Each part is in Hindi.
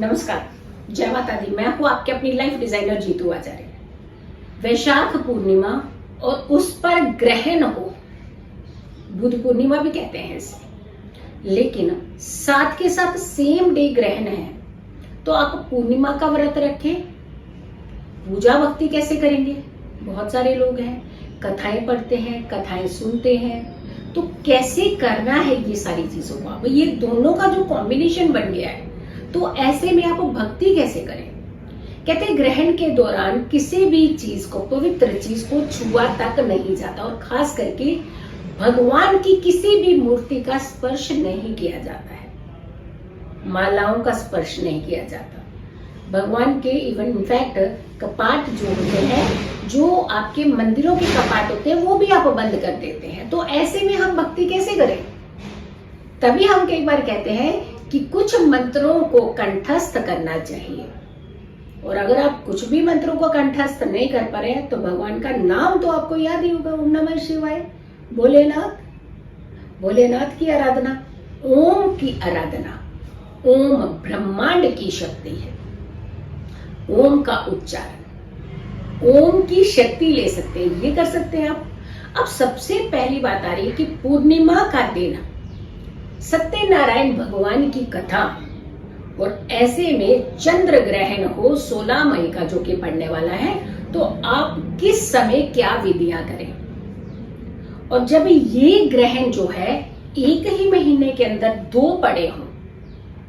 नमस्कार, जय माता दी। मैं हूँ आपके अपनी लाइफ डिजाइनर जीतू आचार्य। वैशाख पूर्णिमा और उस पर ग्रहण हो, बुध पूर्णिमा भी कहते हैं इसे, लेकिन साथ के साथ सेम डे ग्रहण है, तो आप पूर्णिमा का व्रत रखें। पूजा भक्ति कैसे करेंगे? बहुत सारे लोग हैं, कथाएं पढ़ते हैं, कथाएं सुनते हैं, तो कैसे करना है ये सारी चीजों को। अब ये दोनों का जो कॉम्बिनेशन बन गया है, तो ऐसे में आप भक्ति कैसे करें? कहते हैं ग्रहण के दौरान किसी भी चीज को, पवित्र चीज को छुआ तक नहीं जाता, और खास करके भगवान की किसी भी मूर्ति का स्पर्श नहीं किया जाता है, मालाओं का स्पर्श नहीं किया जाता। भगवान के इवन इनफैक्ट कपाट जो होते हैं, जो आपके मंदिरों के कपाट होते हैं, वो भी आप बंद कर देते हैं। तो ऐसे में हम भक्ति कैसे करें? तभी हम कई बार कहते हैं कि कुछ मंत्रों को कंठस्थ करना चाहिए, और अगर आप कुछ भी मंत्रों को कंठस्थ नहीं कर पा रहे हैं, तो भगवान का नाम तो आपको याद ही होगा, ओम नमः शिवाय, भोलेनाथ। भोलेनाथ की आराधना, ओम की आराधना, ओम ब्रह्मांड की शक्ति है। ओम का उच्चारण, ओम की शक्ति ले सकते हैं, ये कर सकते हैं आप। अब सबसे पहली बात आ रही है कि पूर्णिमा का दिन, सत्यनारायण भगवान की कथा, और ऐसे में चंद्र ग्रहण हो 16 मई का, जो कि पड़ने वाला है, तो आप किस समय क्या विधियां करें। और जब ये ग्रहण जो है एक ही महीने के अंदर 2 पड़े हों,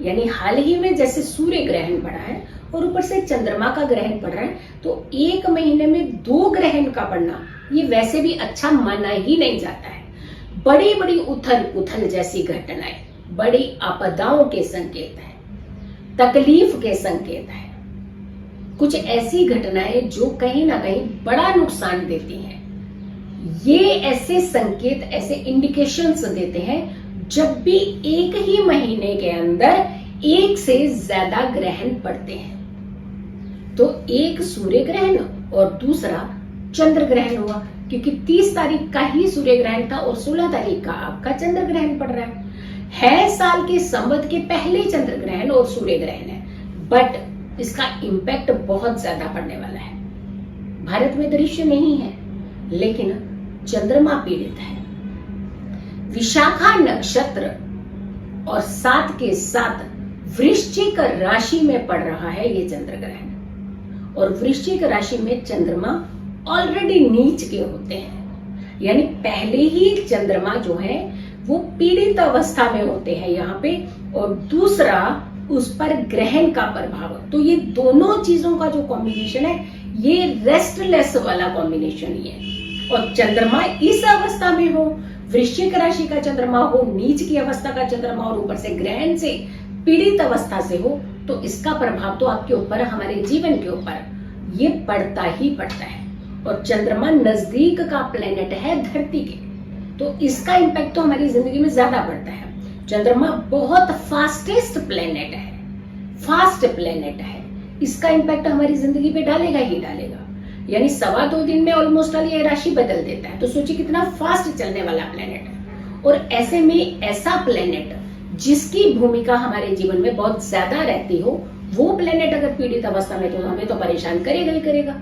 यानी हाल ही में जैसे सूर्य ग्रहण पड़ा है और ऊपर से चंद्रमा का ग्रहण पड़ रहा है, तो एक महीने में 2 ग्रहण का पड़ना ये वैसे भी अच्छा माना ही नहीं जाता है। बड़ी बड़ी उथल पुथल जैसी घटनाएं, बड़ी आपदाओं के संकेत है, तकलीफ के संकेत है, कुछ ऐसी घटनाएं जो कहीं ना कहीं बड़ा नुकसान देती हैं। ये ऐसे संकेत, ऐसे इंडिकेशंस देते हैं जब भी एक ही महीने के अंदर एक से ज्यादा ग्रहण पड़ते हैं। तो एक सूर्य ग्रहण और दूसरा चंद्र ग्रहण हुआ, क्योंकि 30 तारीख का ही सूर्य ग्रहण था और 16 तारीख का आपका चंद्र ग्रहण पड़ रहा है साल के संवत के पहले चंद्र ग्रहण और सूर्य ग्रहण है, बट इसका इंपैक्ट बहुत ज्यादा पड़ने वाला है। भारत में दृश्य नहीं है, लेकिन चंद्रमा पीड़ित है। विशाखा नक्षत्र और साथ के साथ वृश्चिक राशि में पड़ रहा है ये चंद्र ग्रहण, और वृश्चिक राशि में चंद्रमा ऑलरेडी नीच के होते हैं, यानी पहले ही चंद्रमा जो है वो पीड़ित अवस्था में होते हैं यहाँ पे, और दूसरा उस पर ग्रहण का प्रभाव। तो ये दोनों चीजों का जो कॉम्बिनेशन है, ये रेस्टलेस वाला कॉम्बिनेशन ही है। और चंद्रमा इस अवस्था में हो, वृश्चिक राशि का चंद्रमा हो, नीच की अवस्था का चंद्रमा, और ऊपर से ग्रहण से पीड़ित अवस्था से हो, तो इसका प्रभाव तो आपके ऊपर, हमारे जीवन के ऊपर ये पड़ता ही पड़ता है। और चंद्रमा नजदीक का प्लेनेट है धरती के, तो इसका इम्पैक्ट तो हमारी जिंदगी में ज्यादा पड़ता है। चंद्रमा बहुत फास्टेस्ट प्लेनेट है, फास्ट प्लेनेट है, इसका इम्पैक्ट हमारी जिंदगी पे डालेगा ही डालेगा। यानी 2.25 दिन में ऑलमोस्ट ये राशि बदल देता है, तो सोचिए कितना फास्ट चलने वाला प्लेनेट है। और ऐसे में ऐसा प्लेनेट जिसकी भूमिका हमारे जीवन में बहुत ज्यादा रहती हो, वो प्लेनेट अगर पीड़ित अवस्था में, तो हमें तो परेशान करेगा ही करेगा।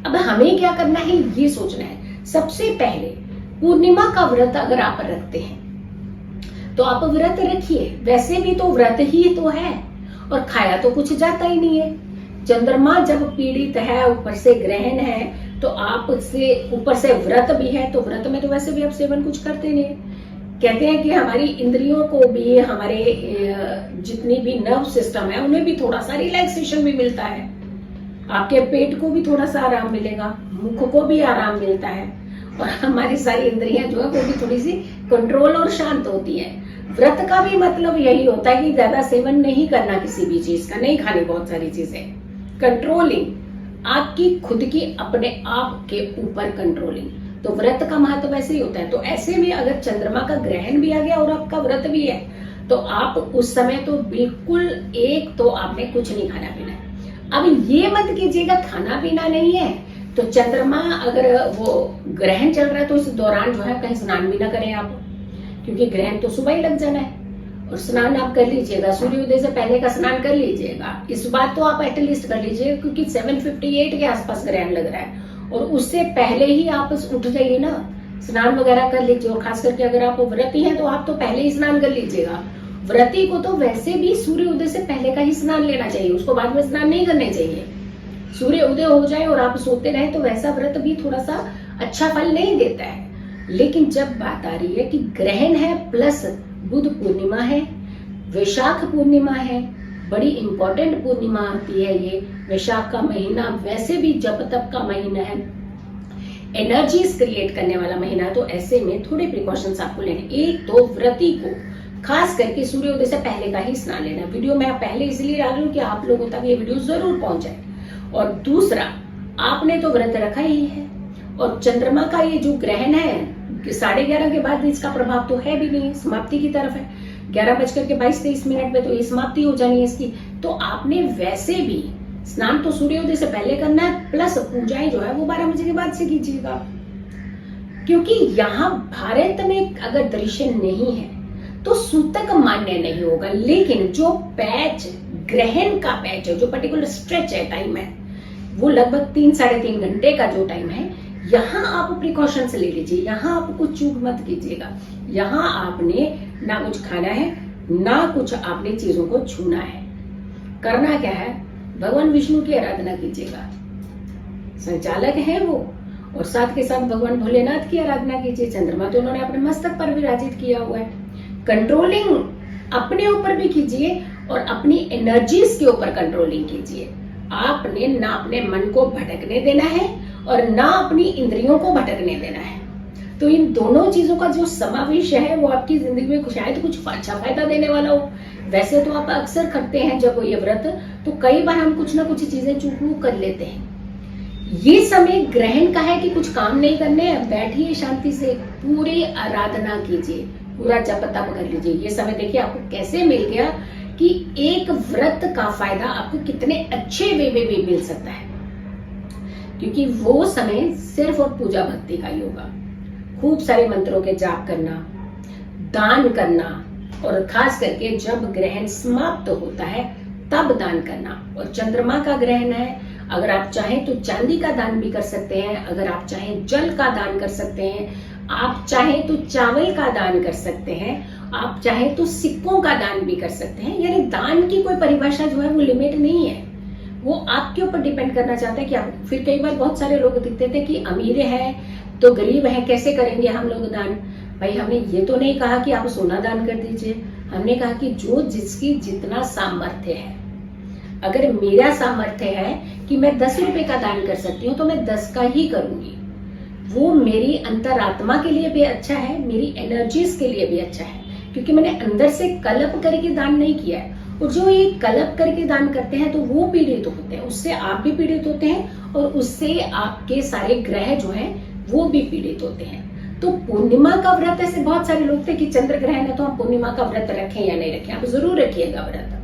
अब हमें क्या करना है, ये सोचना है। सबसे पहले पूर्णिमा का व्रत अगर आप रखते हैं, तो आप व्रत रखिए, वैसे भी तो व्रत ही तो है, और खाया तो कुछ जाता ही नहीं है। चंद्रमा जब पीड़ित है, ऊपर से ग्रहण है, तो आप से ऊपर से व्रत भी है, तो व्रत में तो वैसे भी आप सेवन कुछ करते नहीं। कहते हैं कि हमारी इंद्रियों को भी, हमारे जितनी भी नर्व सिस्टम है, उन्हें भी थोड़ा सा रिलैक्सेशन भी मिलता है, आपके पेट को भी थोड़ा सा आराम मिलेगा, मुख को भी आराम मिलता है, और हमारी सारी इंद्रियां जो है वो भी थोड़ी सी कंट्रोल और शांत होती है। व्रत का भी मतलब यही होता है कि ज्यादा सेवन नहीं करना किसी भी चीज का, नहीं खानी बहुत सारी चीजें, कंट्रोलिंग, आपकी खुद की अपने आप के ऊपर कंट्रोलिंग। तो व्रत का महत्व ऐसे ही होता है। तो ऐसे में अगर चंद्रमा का ग्रहण भी आ गया और आपका व्रत भी है, तो आप उस समय तो बिल्कुल, एक तो आपने कुछ नहीं खाना पीना। अब ये मत कीजिएगा खाना पीना नहीं है, तो चंद्रमा अगर वो ग्रहण चल रहा है, तो इस दौरान जो है कहीं स्नान भी ना करें आप, क्योंकि ग्रहण तो सुबह ही लग जाना है। और स्नान आप कर लीजिएगा, सूर्योदय से पहले का स्नान कर लीजिएगा। इस बात तो आप एटलीस्ट कर लीजिएगा, क्योंकि 7:58 के आसपास ग्रहण लग रहा है, और उससे पहले ही आप उठ जाइए ना, स्नान वगैरह कर लीजिए। और खास करके अगर आप व्रती हैं तो आप तो पहले ही स्नान कर लीजिएगा। व्रती को तो वैसे भी सूर्योदय से पहले का ही स्नान लेना चाहिए, उसको बाद में स्नान नहीं करने चाहिए। सूर्य उदय हो जाए और आप सोते रहे तो वैसा व्रत भी थोड़ा सा अच्छा फल नहीं देता है। लेकिन जब बात आ रही है कि ग्रहण है प्लस बुध पूर्णिमा है, वैशाख पूर्णिमा है, बड़ी इंपॉर्टेंट पूर्णिमा आती है ये। वैशाख का महीना वैसे भी जप तप का महीना है, एनर्जीज क्रिएट करने वाला महीना, तो ऐसे में थोड़े प्रिकॉशंस आपको लेने। एक तो व्रती को खास करके सूर्योदय से पहले का ही स्नान लेना। वीडियो मैं पहले इसलिए डाल रही हूँ कि आप लोगों तक ये वीडियो जरूर पहुंच जाए। और दूसरा, आपने तो व्रत रखा ही है, और चंद्रमा का ये जो ग्रहण है 11:30 के बाद इसका प्रभाव तो है भी नहीं, समाप्ति की तरफ है। 11:22-23 में तो ये समाप्ति हो जानी है इसकी। तो आपने वैसे भी स्नान तो सूर्योदय से पहले करना है, प्लस पूजाएं जो है वो 12 बजे के बाद से कीजिएगा। क्योंकि यहाँ भारत में अगर दृश्य नहीं है तो सूतक मान्य नहीं होगा। लेकिन जो पैच, ग्रहण का पैच है, जो पर्टिकुलर स्ट्रेच है, टाइम है, वो लगभग 3-3.5 घंटे का जो टाइम है, यहाँ आप प्रिकॉशंस ले लीजिए। यहाँ आप कुछ चूक मत कीजिएगा। यहाँ आपने ना कुछ खाना है, ना कुछ आपने चीजों को छूना है। करना क्या है, भगवान विष्णु की आराधना कीजिएगा, संचालक है वो, और साथ के साथ भगवान भोलेनाथ की आराधना कीजिए। चंद्रमा तो उन्होंने अपने मस्तक पर विराजित किया हुआ है। कंट्रोलिंग अपने ऊपर भी कीजिए और अपनी एनर्जीज के ऊपर कंट्रोलिंग कीजिए। आपने ना अपने मन को भटकने देना है और ना अपनी इंद्रियों को भटकने देना है। तो इन दोनों चीजों का जो समावेश है वो आपकी जिंदगी में शायद कुछ अच्छा फायदा देने वाला हो। वैसे तो आप अक्सर करते हैं जब ये व्रत, तो कई बार हम कुछ ना कुछ चीजें चूक कर लेते हैं। ये समय ग्रहण का है कि कुछ काम नहीं करने, बैठिए शांति से, पूरी आराधना कीजिए, पूरा जप तप कर लीजिए। ये समय देखिए आपको कैसे मिल गया कि एक व्रत का फायदा आपको कितने अच्छे वे में भी मिल सकता है। क्योंकि वो समय सिर्फ और पूजा भक्ति का ही होगा। खूब सारे मंत्रों के जाप करना, दान करना, और खास करके जब ग्रहण समाप्त होता है तब दान करना। और चंद्रमा का ग्रहण है, अगर आप चाहें तो चांदी का दान भी कर सकते हैं, अगर आप चाहें जल का दान कर सकते हैं, आप चाहें तो चावल का दान कर सकते हैं, आप चाहें तो सिक्कों का दान भी कर सकते हैं। यानी दान की कोई परिभाषा जो है वो लिमिट नहीं है, वो आपके ऊपर डिपेंड करना चाहता है कि आप। फिर कई बार बहुत सारे लोग दिखते थे कि अमीर है तो गरीब है, कैसे करेंगे हम लोग दान। भाई हमने ये तो नहीं कहा कि आप सोना दान कर दीजिए, हमने कहा कि जो जिसकी जितना सामर्थ्य है। अगर मेरा सामर्थ्य है कि मैं 10 रुपए का दान कर सकती हूँ तो मैं 10 का ही करूंगी। वो मेरी अंतरात्मा के लिए भी अच्छा है, मेरी एनर्जीज के लिए भी अच्छा है, क्योंकि मैंने अंदर से कल्प करके दान नहीं किया है। और जो ये कल्प करके दान करते हैं तो वो पीड़ित होते हैं, उससे आप भी पीड़ित होते हैं और उससे आपके सारे ग्रह जो हैं वो भी पीड़ित होते हैं। तो पूर्णिमा का व्रत, ऐसे बहुत सारे लोग थे कि चंद्र ग्रहण है तो हम पूर्णिमा का व्रत रखें या नहीं रखें। आप जरूर रखिएगा व्रत।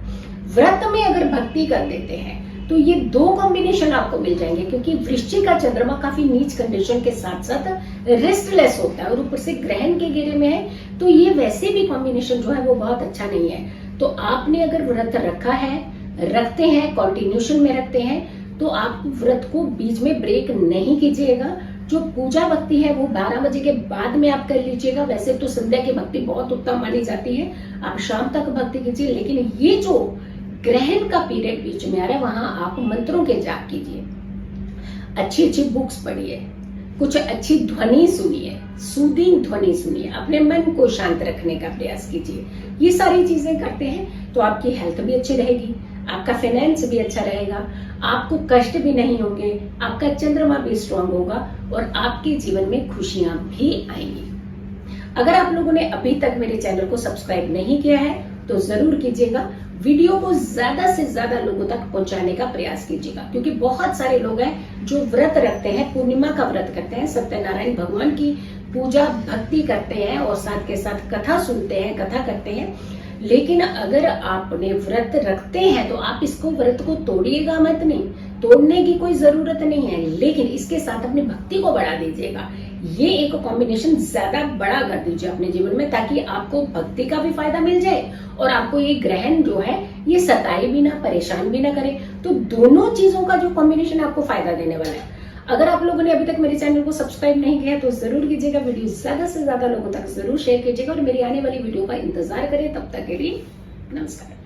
व्रत में अगर भक्ति कर लेते हैं तो ये 2 कॉम्बिनेशन आपको मिल जाएंगे, क्योंकि वृश्चिक का चंद्रमा काफी नीच कंडीशन के साथ साथ रेस्टलेस होता है और ऊपर से ग्रहण के घेरे में है, तो ये वैसे भी कॉम्बिनेशन जो है वो बहुत अच्छा नहीं है। तो आपने अगर व्रत रखा है, रखते हैं, कॉन्टिन्यूशन में रखते हैं, तो आप व्रत को बीच में ब्रेक नहीं कीजिएगा। जो पूजा भक्ति है वो 12 बजे के बाद में आप कर लीजिएगा। वैसे तो संध्या की भक्ति बहुत उत्तम मानी जाती है, आप शाम तक भक्ति कीजिए। लेकिन ये जो ग्रहण का पीरियड बीच में आ रहा है, वहां आप मंत्रों के जाप कीजिए, अच्छी अच्छी बुक्स पढ़िए, कुछ अच्छी ध्वनि सुनिए, सूदिंग ध्वनि सुनिए, अपने मन को शांत रखने का प्रयास कीजिए। ये सारी चीजें करते हैं तो आपकी हेल्थ भी अच्छी रहेगी, आपका फाइनेंस भी अच्छा रहेगा, आपको कष्ट भी नहीं होंगे, आपका चंद्रमा भी स्ट्रांग होगा और आपके जीवन में खुशियां भी आएंगी। अगर आप लोगों ने अभी तक मेरे चैनल को सब्सक्राइब नहीं किया है तो जरूर कीजिएगा। वीडियो को ज्यादा से ज्यादा लोगों तक पहुंचाने का प्रयास कीजिएगा, क्योंकि बहुत सारे लोग हैं जो व्रत रखते हैं, पूर्णिमा का व्रत करते हैं, सत्यनारायण भगवान की पूजा भक्ति करते हैं और साथ के साथ कथा सुनते हैं, कथा करते हैं। लेकिन अगर आपने व्रत रखते हैं तो आप इसको व्रत को तोड़िएगा मत, नहीं तोड़ने की कोई जरूरत नहीं है, लेकिन इसके साथ अपनी भक्ति को बढ़ा दीजिएगा। ये एक कॉम्बिनेशन ज्यादा बड़ा कर दीजिए अपने जीवन में, ताकि आपको भक्ति का भी फायदा मिल जाए और आपको ये ग्रहण जो है ये सताए भी ना, परेशान भी ना करे। तो दोनों चीजों का जो कॉम्बिनेशन आपको फायदा देने वाला है। अगर आप लोगों ने अभी तक मेरे चैनल को सब्सक्राइब नहीं किया तो जरूर कीजिएगा, वीडियो ज्यादा से ज्यादा लोगों तक जरूर शेयर कीजिएगा और मेरी आने वाली वीडियो का इंतजार करें। तब तक के लिए नमस्कार।